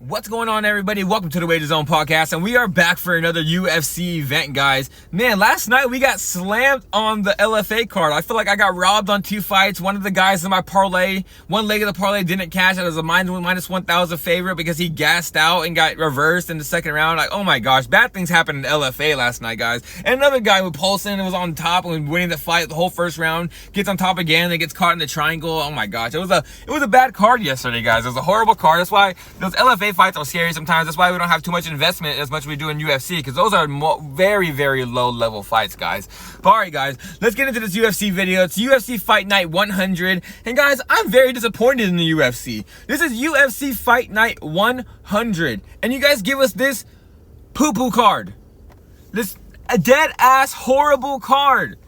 What's going on, everybody? Welcome to the Wager Zone podcast, and we are back for another UFC event, guys. Man, last night we got slammed on the LFA card. I feel like I got robbed on 2 fights. One of the guys in my parlay, one leg of the parlay didn't cash. It was a minus 1,000 favorite because he gassed out and got reversed in the second round. Like, oh my gosh, bad things happened in LFA last night, guys. And another guy with Paulson was on top and was winning the fight the whole first round, gets on top again, and gets caught in the triangle. Oh my gosh, it was a bad card yesterday, guys. It was a horrible card. That's why those LFA fights are scary sometimes. That's why we don't have too much investment as much as we do in UFC, because those are very, very low level fights, guys. But alright, guys, let's get into this UFC video. It's UFC Fight Night 100, and guys, I'm very disappointed in the UFC. This is UFC Fight Night 100, and you guys give us this poo-poo card, this a dead ass horrible card.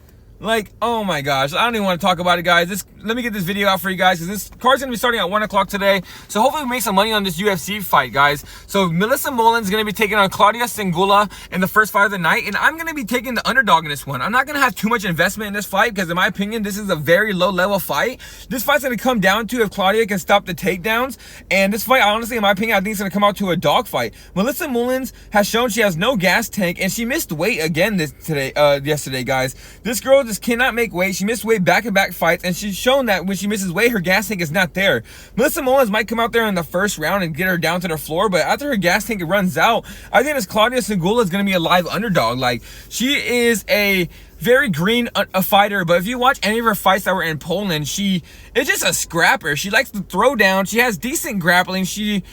Like, oh my gosh, I don't even want to talk about it, guys. Let me get this video out for you guys, because this card's going to be starting at 1 o'clock today. So hopefully we make some money on this UFC fight, guys. So Melissa Mullen's going to be taking on Claudia Sygula in the first fight of the night, and I'm going to be taking the underdog in this one. I'm not going to have too much investment in this fight, because in my opinion, this is a very low-level fight. This fight's going to come down to if Claudia can stop the takedowns, and this fight, honestly, in my opinion, I think it's going to come out to a dog fight. Melissa Mullen's has shown she has no gas tank, and she missed weight again yesterday, guys. This girl just cannot make weight. She missed weight back-to-back fights, and she's shown that when she misses weight, her gas tank is not there. Melissa Mullins might come out there in the first round and get her down to the floor, but after her gas tank runs out, I think this Claudia Sygula is going to be a live underdog. Like, she is a very green a fighter, but if you watch any of her fights that were in Poland, it's just a scrapper. She likes to throw down. She has decent grappling. She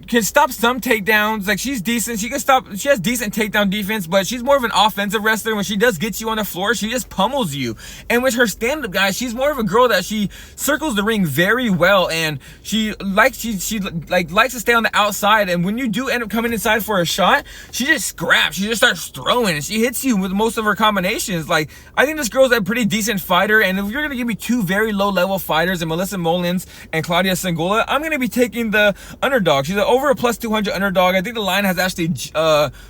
can stop some takedowns. Like, she's decent. She has decent takedown defense, but she's more of an offensive wrestler. When she does get you on the floor, she just pummels you. And with her stand-up, guys, she's more of a girl that she circles the ring very well, and she likes to stay on the outside. And when you do end up coming inside for a shot, she just scraps. She just starts throwing, and she hits you with most of her combinations. Like, I think this girl's a pretty decent fighter, and if you're gonna give me two very low-level fighters, in Melissa Mullins and Claudia Sygula, I'm gonna be taking the underdog. She's over a plus 200 underdog. I think the line has actually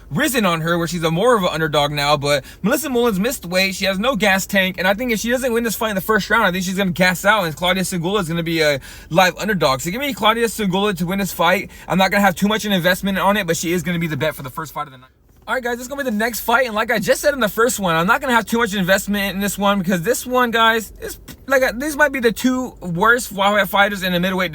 risen on her, where she's more of an underdog now. But Melissa Mullins missed weight. She has no gas tank, and I think if she doesn't win this fight in the first round, I think she's gonna gas out, and Claudia Sygula is gonna be a live underdog. So give me Claudia Sygula to win this fight. I'm not gonna have too much investment on it, but she is gonna be the bet for the first fight of the night. Alright, guys, this is going to be the next fight, and like I just said in the first one, I'm not going to have too much investment in this one, because this one, guys, these might be the two worst fighters in the middleweight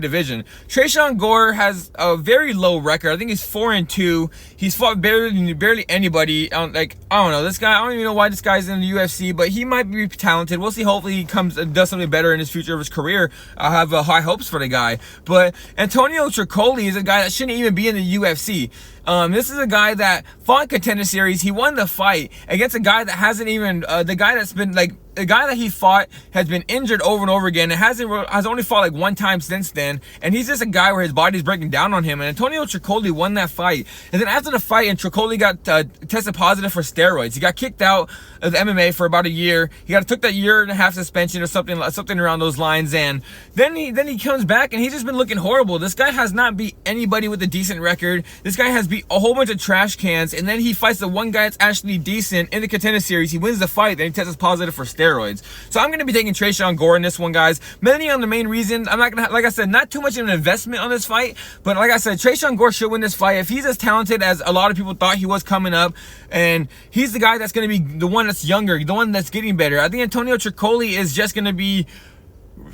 division. Tresean Gore has a very low record. I think he's 4-2. He's fought barely anybody. I don't know, this guy, I don't even know why this guy's in the UFC, but he might be talented. We'll see. Hopefully he does something better in his future of his career. I have high hopes for the guy. But Antonio Troli is a guy that shouldn't even be in the UFC. This is a guy that fought in Contender Series. He won the fight against a guy that hasn't even, the guy that he fought has been injured over and over again, and has only fought like one time since then, and he's just a guy where his body's breaking down on him. And Antonio Troli won that fight, and then after the fight, and Troli got tested positive for steroids. He got kicked out of the MMA for about a year. He took that 1.5 year suspension or something around those lines, and then he comes back, and he's just been looking horrible. This guy has not beat anybody with a decent record. This guy has beat a whole bunch of trash cans, and then he fights the one guy that's actually decent in the Contender Series. He wins the fight, then he tests positive for steroids. So I'm going to be taking Tresean Gore in this one, guys. Mainly on the main reason, I'm not going to, like I said, not too much of an investment on this fight, but like I said, Tresean Gore should win this fight. If he's as talented as a lot of people thought he was coming up, and he's the guy that's going to be the one that's younger, the one that's getting better. I think Antonio Troli is just going to be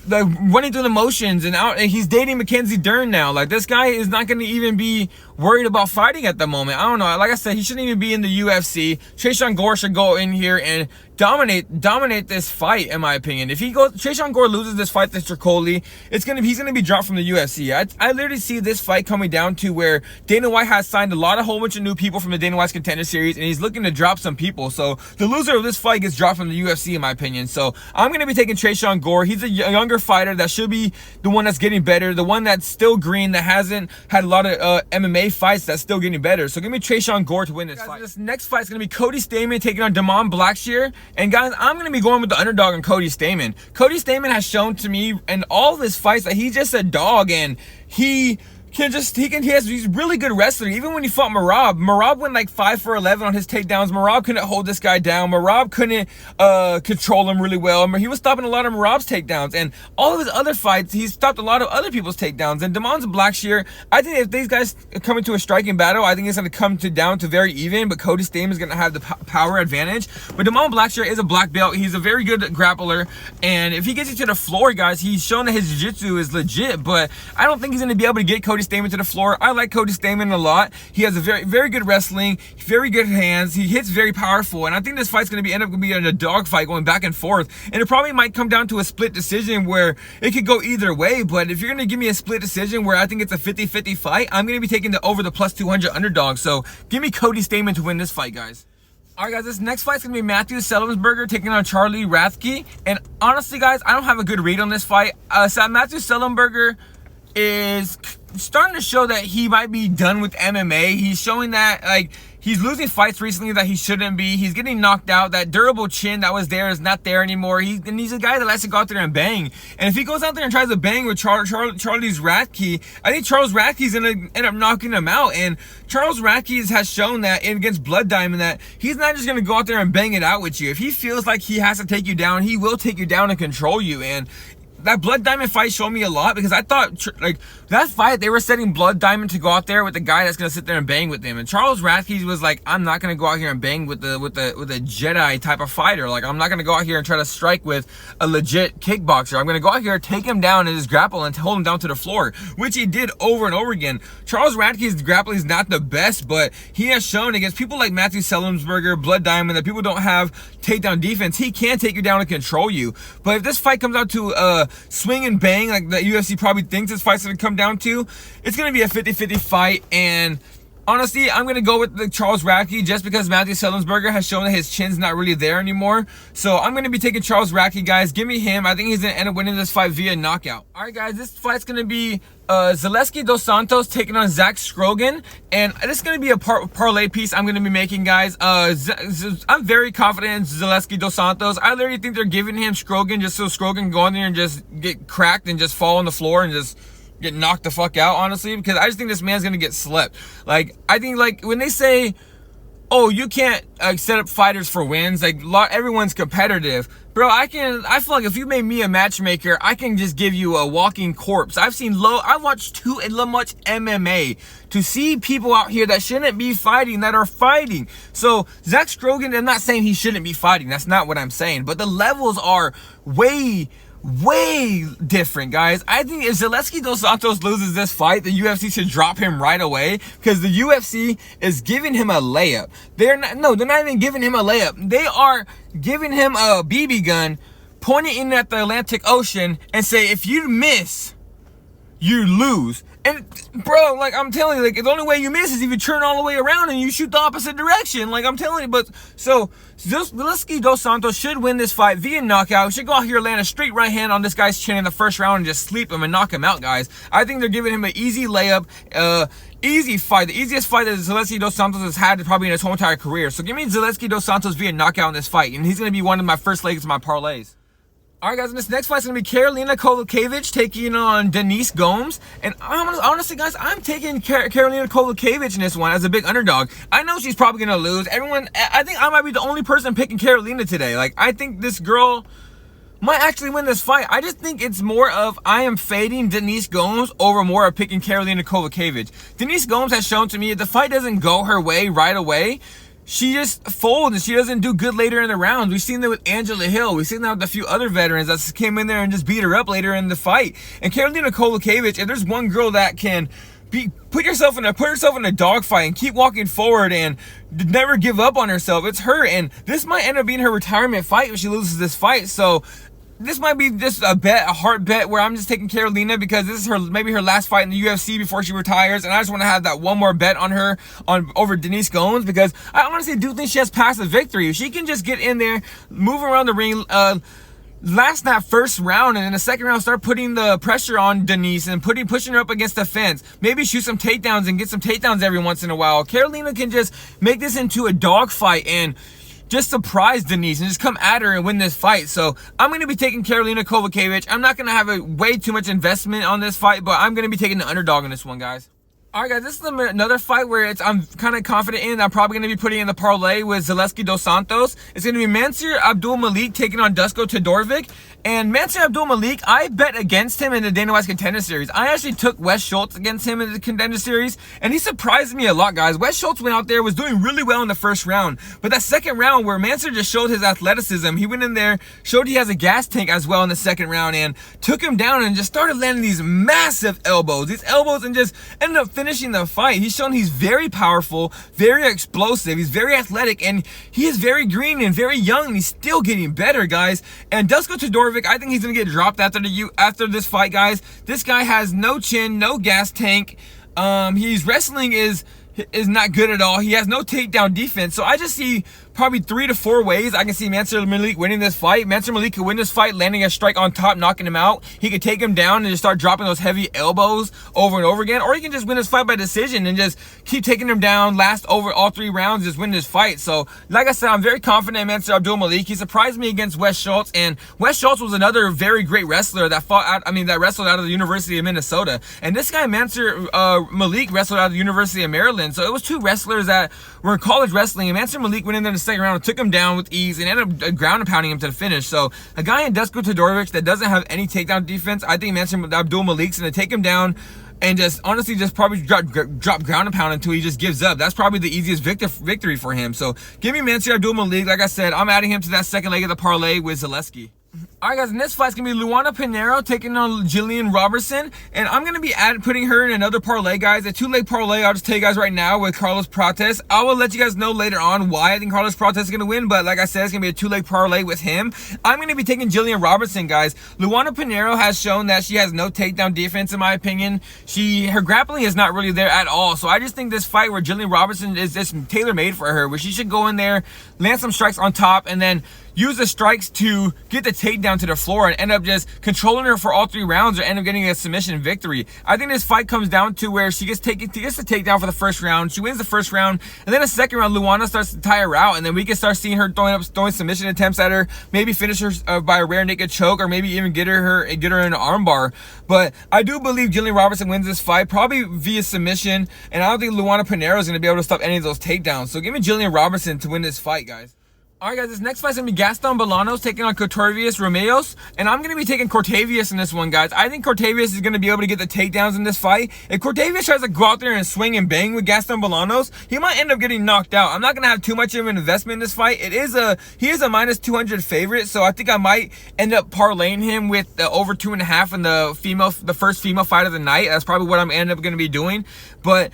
running through the motions, and he's dating Mackenzie Dern now. Like, this guy is not going to even be worried about fighting at the moment. I don't know. Like I said, he shouldn't even be in the UFC. Tresean Gore should go in here and dominate this fight, in my opinion. If Tresean Gore loses this fight to Troli, he's gonna be dropped from the UFC. I literally see this fight coming down to where Dana White has signed a whole bunch of new people from the Dana White's Contender Series, and he's looking to drop some people. So the loser of this fight gets dropped from the UFC, in my opinion. So I'm gonna be taking Tresean Gore. He's a younger fighter that should be the one that's getting better, the one that's still green, that hasn't had a lot of MMA fights, that's still getting better. So give me Tresean Gore to win this fight. This next fight is gonna be Cody Stamann taking on Damon Blackshear. And guys, I'm going to be going with the underdog on Cody Stamann. Cody Stamann has shown to me in all of his fights that he's just a dog, and he he's really good wrestler. Even when he fought Merab went like 5 for 11 on his takedowns. Merab couldn't hold this guy down. Merab couldn't control him really well. He was stopping a lot of Merab's takedowns, and all of his other fights, he stopped a lot of other people's takedowns. And Damon's Blackshear, I think if these guys come into a striking battle, I think it's going to come down to very even, but Cody Stamann is going to have the power advantage. But Damon Blackshear is a black belt. He's a very good grappler, and if he gets you to the floor, guys, he's shown that his jiu-jitsu is legit, but I don't think he's going to be able to get Cody Stamann to the floor. I like Cody Stamann a lot. He has a very good wrestling, very good hands. He hits very powerful, and I think this fight's going to end up being a dogfight going back and forth. And it probably might come down to a split decision where it could go either way. But if you're going to give me a split decision where I think it's a 50-50 fight, I'm going to be taking over the plus 200 underdog. So give me Cody Stamann to win this fight, guys. Alright guys, this next fight's going to be Matthew Sellemsberger taking on Charlie Radtke. And honestly guys, I don't have a good read on this fight. Matthew Sellemsberger is starting to show that he might be done with MMA. He's showing that like he's losing fights recently that he shouldn't be. He's getting knocked out. That durable chin that was there is not there anymore. And he's a guy that likes to go out there and bang. And if he goes out there and tries to bang with Charles Radtke, I think Charles Radtke's gonna end up knocking him out. And Charles Radtke has shown that against Blood Diamond that he's not just gonna go out there and bang it out with you. If he feels like he has to take you down, he will take you down and control you. And that Blood Diamond fight showed me a lot, because I thought like that fight they were setting Blood Diamond to go out there with the guy that's gonna sit there and bang with him, and Charles Radtke was like, I'm not gonna go out here and bang with a Jedi type of fighter. Like, I'm not gonna go out here and try to strike with a legit kickboxer. I'm gonna go out here, take him down and just grapple and hold him down to the floor, which he did over and over again. Charles Radtke's grappling is not the best, but he has shown against people like Matthew Sellemsberger, Blood Diamond, that people don't have takedown defense. He can take you down and control you. But if this fight comes out to swing and bang like the UFC probably thinks this fight's gonna come down to, it's gonna be a 50-50 fight. And honestly, I'm gonna go with the Charles Radtke just because Matthew Sellemsberger has shown that his chin's not really there anymore. So I'm gonna be taking Charles Radtke, guys. Give me him. I think he's gonna end up winning this fight via knockout. All right, guys, this fight's gonna be Zaleski Dos Santos taking on Zach Krogan, and this is going to be a parlay piece I'm going to be making, guys. I'm very confident in Zaleski Dos Santos. I literally think they're giving him Krogan just so Krogan can go in there and just get cracked and just fall on the floor and just get knocked the fuck out, honestly, because I just think this man's going to get slept. Like, I think, like, when they say, oh, you can't set up fighters for wins, like, everyone's competitive. Bro, I feel like if you made me a matchmaker, I can just give you a walking corpse. I watched too much MMA to see people out here that shouldn't be fighting that are fighting. So, Zach Krogan, I'm not saying he shouldn't be fighting. That's not what I'm saying. But the levels are way different, guys. I think if Zaleski Dos Santos loses this fight, the UFC should drop him right away, because the UFC is giving him a layup. They're not even giving him a layup. They are giving him a BB gun, pointing in at the Atlantic Ocean, and say, if you miss, you lose. And bro, like, I'm telling you, like, the only way you miss is if you turn all the way around and you shoot the opposite direction. Like, I'm telling you. But so Zaleski Dos Santos should win this fight via knockout. He should go out here, land a straight right hand on this guy's chin in the first round and just sleep him and knock him out, guys. I think they're giving him an easy layup, easy fight, the easiest fight that Zaleski Dos Santos has had probably in his whole entire career. So give me Zaleski Dos Santos via knockout in this fight, and he's going to be one of my first legs of my parlays. Alright, guys, and this next fight's going to be Karolina Kovak taking on Denise Gomes. And honestly, guys, I'm taking Karolina Kovak in this one as a big underdog. I know she's probably going to lose. I think I might be the only person picking Karolina today. Like, I think this girl might actually win this fight. I just think it's more of I am fading Denise Gomes over more of picking Karolina Kovak. Denise Gomes has shown to me if the fight doesn't go her way right away, she just folds and she doesn't do good later in the rounds. We've seen that with Angela Hill. We've seen that with a few other veterans that came in there and just beat her up later in the fight. And Karolina Kovak, if there's one girl that can put herself in a dogfight and keep walking forward and never give up on herself, it's her. And this might end up being her retirement fight if she loses this fight. So this might be just a hard bet where I'm just taking Karolina because this is maybe her last fight in the UFC before she retires, and I just want to have that one more bet on her over Denise Gomes, because I honestly do think she has passive victory. If she can just get in there, move around the ring, last that first round, and in the second round start putting the pressure on Denise and pushing her up against the fence, maybe shoot some takedowns and get some takedowns every once in a while, Karolina can just make this into a dogfight and just surprise Denise and just come at her and win this fight. So I'm going to be taking Karolina Kovak. I'm not going to have a way too much investment on this fight, but I'm going to be taking the underdog in this one, guys. All right, guys, this is another fight where I'm kind of confident in. I'm probably going to be putting in the parlay with Zaleski dos Santos. It's going to be Mansur Abdul-Malik taking on Dusko Todorovic. And Mansur Abdul-Malik, I bet against him in the Dana White's Contender Series. I actually took Wes Schultz against him in the Contender Series, and he surprised me a lot, guys. Wes Schultz went out there, was doing really well in the first round. But that second round where Mansur just showed his athleticism, he went in there, showed he has a gas tank as well in the second round, and took him down and just started landing these massive elbows. These elbows, and just ended up finishing the fight. He's shown he's very powerful, very explosive, he's very athletic, and he is very green and very young, and he's still getting better, guys. And Dusko Todorovic, I think he's gonna get dropped after this fight, guys. This guy has no chin, no gas tank. His wrestling is not good at all. He has no takedown defense. So I just see probably 3 to 4 ways I can see Mansur Malik winning this fight. Mansur Malik could win this fight, landing a strike on top, knocking him out. He could take him down and just start dropping those heavy elbows over and over again. Or he can just win this fight by decision and just keep taking him down, last over all 3 rounds, just win this fight. So, like I said, I'm very confident in Mansur Abdul-Malik. He surprised me against Wes Schultz. And Wes Schultz was another very great wrestler that that wrestled out of the University of Minnesota. And this guy, Mansur Malik, wrestled out of the University of Maryland. So it was 2 wrestlers that were in college wrestling. And Mansur Malik went in there in the second round and took him down with ease and ended up ground and pounding him to the finish. So a guy in Dusko Todorovic that doesn't have any takedown defense, I think Mansur Abdul-Malik's going to take him down and just honestly just probably drop ground and pound until he just gives up. That's probably the easiest victory for him. So give me Mansur Abdul-Malik. Like I said, I'm adding him to that second leg of the parlay with Zaleski. Alright, guys, in this fight's gonna be Luana Panero taking on Jillian Robertson, and I'm gonna be putting her in another parlay, guys, a 2-leg parlay. I'll just tell you guys right now with Carlos-Prates. I will let you guys know later on why I think Carlos-Prates is gonna win, but like I said, it's gonna be a 2-leg parlay with him. I'm gonna be taking Jillian Robertson, guys. Luana Panero has shown that she has no takedown defense, in my opinion. Her grappling is not really there at all, so I just think this fight where Jillian Robertson is just tailor-made for her, where she should go in there, land some strikes on top, and then use the strikes to get the takedown to the floor and end up just controlling her for all 3 rounds or end up getting a submission victory. I think this fight comes down to where she gets the takedown for the first round. She wins the first round, and then the second round, Luana starts to tie her out, and then we can start seeing her throwing submission attempts at her, maybe finish her by a rear naked choke, or maybe even get her in an armbar. But I do believe Jillian Robertson wins this fight, probably via submission, and I don't think Luana Panero is going to be able to stop any of those takedowns. So give me Jillian Robertson to win this fight, guys. Alright, guys, this next fight's going to be Gaston Bolanos taking on Cortavius Romeos, and I'm going to be taking Cortavius in this one, guys. I think Cortavius is going to be able to get the takedowns in this fight. If Cortavius tries to go out there and swing and bang with Gaston Bolanos, he might end up getting knocked out. I'm not going to have too much of an investment in this fight. He is a minus 200 favorite, so I think I might end up parlaying him with the over 2.5 in the first female fight of the night. That's probably what I'm end up going to be doing, but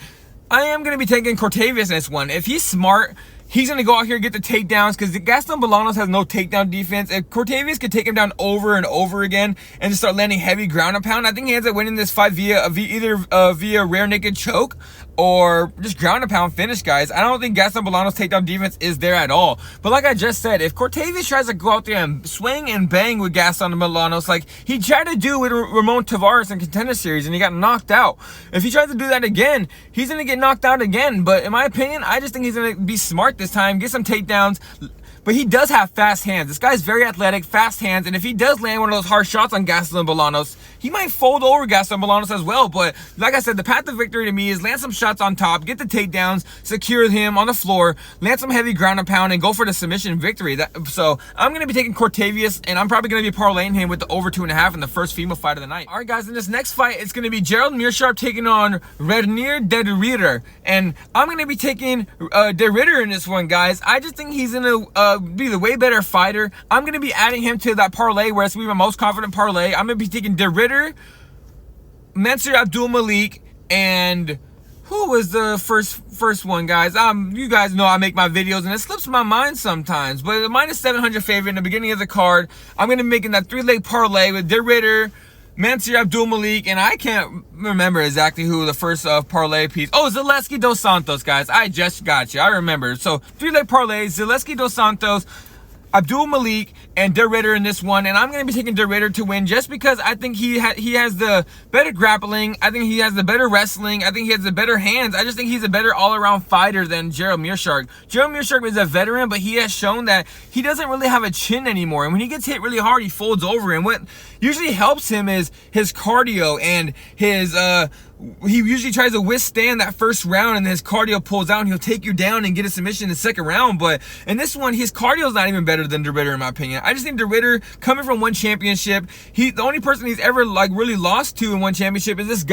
I am going to be taking Cortavius in this one. If he's smart, he's going to go out here and get the takedowns, because Gaston Bolanos has no takedown defense. If Cortavius could take him down over and over again and just start landing heavy ground and pound, I think he ends up winning this fight via rear naked choke or just ground and pound finish, guys. I don't think Gaston Bolanos' takedown defense is there at all. But like I just said, if Cortavius tries to go out there and swing and bang with Gaston Bolanos like he tried to do with Ramon Tavares in Contender Series and he got knocked out, if he tries to do that again, he's going to get knocked out again. But in my opinion, I just think he's going to be smart this time, get some takedowns. But he does have fast hands. This guy's very athletic, fast hands, and if he does land one of those hard shots on Gaston Bolanos, he might fold over Gaston Bolanos as well. But like I said, the path to victory to me is land some shots on top, get the takedowns, secure him on the floor, land some heavy ground and pound, and go for the submission victory. So I'm going to be taking Cortavius, and I'm probably going to be parlaying him with the over 2.5 in the first female fight of the night. All right, guys, in this next fight, it's going to be Gerald Meerschaert taking on Radtay ML, and I'm going to be taking De Ridder in this one, guys. I just think he's going to be the way better fighter. I'm going to be adding him to that parlay where it's going to be my most confident parlay. I'm going to be taking De Ridder, Mansur Abdul-Malik, and who was the first one, guys? You guys know I make my videos and it slips my mind sometimes, but the minus 700 favorite in the beginning of the card, I'm going to be making that 3-leg parlay with De Ridder, Mansur Abdul-Malik, and I can't remember exactly who the first parlay piece. Oh, Zaleski dos Santos, guys. I just got you. I remember. So 3-leg parlay, Zaleski dos Santos, Abdul Malik and De Ridder in this one, and I'm going to be taking De Ridder to win just because I think he has the better grappling. I think he has the better wrestling. I think he has the better hands. I just think he's a better all-around fighter than Gerald Meerschaert. Gerald Meerschaert is a veteran, but he has shown that he doesn't really have a chin anymore, and when he gets hit really hard, he folds over, and what usually helps him is his cardio and his he usually tries to withstand that first round, and his cardio pulls out and he'll take you down and get a submission in the second round. But in this one, his cardio is not even better than De Ridder, in my opinion. I just think De Ridder, coming from one championship, the only person he's ever like really lost to in one championship is this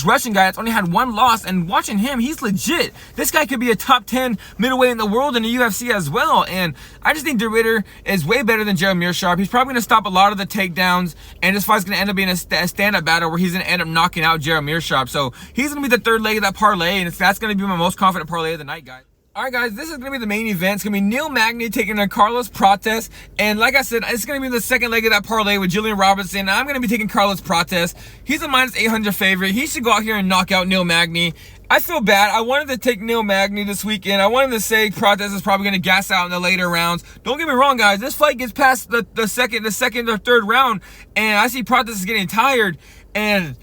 Russian guy that's only had one loss, and watching him, he's legit. This guy could be a top 10 middleweight in the world in the UFC as well, and I just think De Ridder is way better than Gerald Meerschaert. He's probably going to stop a lot of the takedowns, and this fight's going to end up being a stand-up battle where he's going to end up knocking out Gerald Meerschaert. So he's going to be the third leg of that parlay, and that's going to be my most confident parlay of the night, guys. Alright guys, this is going to be the main event. It's going to be Neil Magny taking on Carlos Prates. And like I said, it's going to be the second leg of that parlay with Julian Robertson. I'm going to be taking Carlos Prates. He's a minus 800 favorite. He should go out here and knock out Neil Magny. I feel bad. I wanted to take Neil Magny this weekend. I wanted to say Prates is probably going to gas out in the later rounds. Don't get me wrong, guys. This fight gets past the second or third round, and I see Prates is getting tired, and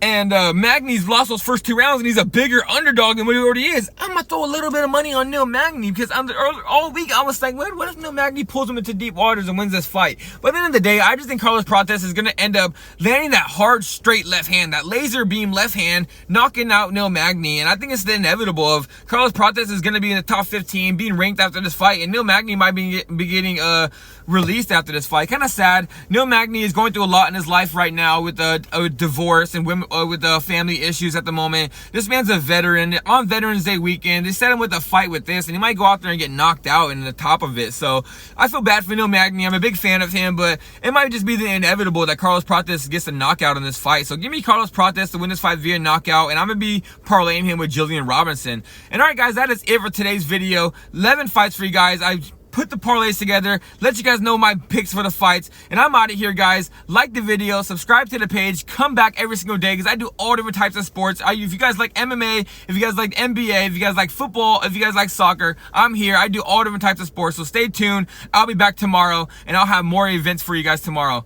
Magny's lost those first two rounds, and he's a bigger underdog than what he already is. I'm going to throw a little bit of money on Neil Magny because all week I was like, what if Neil Magny pulls him into deep waters and wins this fight? But at the end of the day, I just think Carlos Prates is going to end up landing that hard, straight left hand, that laser beam left hand, knocking out Neil Magny. And I think it's the inevitable of Carlos Prates is going to be in the top 15, being ranked after this fight, and Neil Magny might be getting released after this fight. Kind of sad. Neil Magny is going through a lot in his life right now with a divorce and women, with family issues at the moment. This man's a veteran. On Veterans Day weekend, they set him with a fight with this, and he might go out there and get knocked out in the top of it. So I feel bad for Neil Magny. I'm a big fan of him, but it might just be the inevitable that Carlos Prates gets a knockout in this fight. So give me Carlos Prates to win this fight via knockout, and I'm going to be parlaying him with Julian Robertson. And alright guys, that is it for today's video. 11 fights for you guys. I put the parlays together, let you guys know my picks for the fights, and I'm out of here, guys. Like the video, subscribe to the page, come back every single day because I do all different types of sports. If you guys like MMA, if you guys like NBA, if you guys like football, if you guys like soccer, I'm here. I do all different types of sports, so stay tuned. I'll be back tomorrow, and I'll have more events for you guys tomorrow.